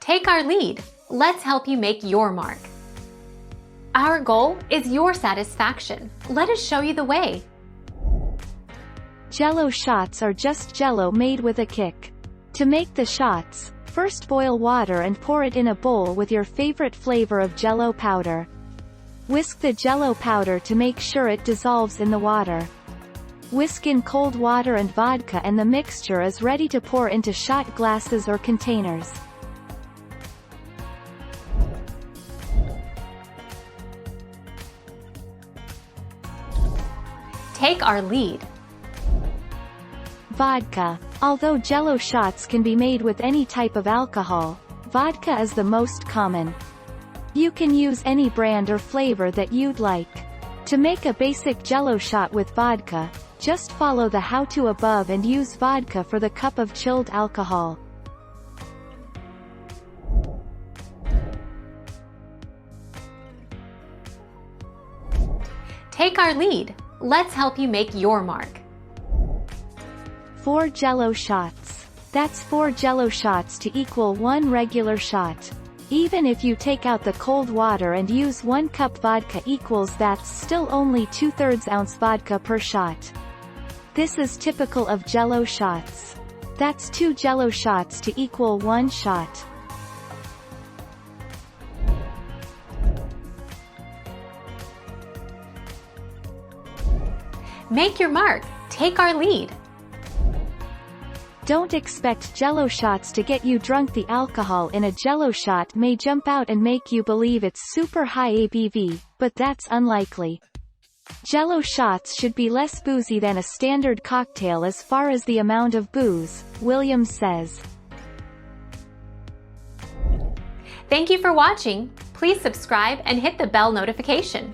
Take our lead. Let's help you make your mark. Our goal is your satisfaction. Let us show you the way. Jello shots are just Jello made with a kick. To make the shots, first boil water and pour it in a bowl with your favorite flavor of Jello powder. Whisk the Jello powder to make sure it dissolves in the water. Whisk in cold water and vodka and the mixture is ready to pour into shot glasses or containers. Take our lead. Vodka. Although Jello shots can be made with any type of alcohol, vodka is the most common. You can use any brand or flavor that you'd like. To make a basic Jello shot with vodka, just follow the how-to above and use vodka for the cup of chilled alcohol. Take our lead. Let's help you make your mark. 4 Jello shots. That's 4 Jello shots to equal 1 regular shot. Even if you take out the cold water and use 1 cup vodka equals that's still only 2/3 ounce vodka per shot. This is typical of Jello shots. That's 2 Jello shots to equal 1 shot. Make your mark. Take our lead. Don't expect Jello shots to get you drunk. The alcohol in a Jello shot may jump out and make you believe it's super high ABV, but that's unlikely. Jello shots should be less boozy than a standard cocktail as far as the amount of booze, Williams says. Thank you for watching. Please subscribe and hit the bell notification.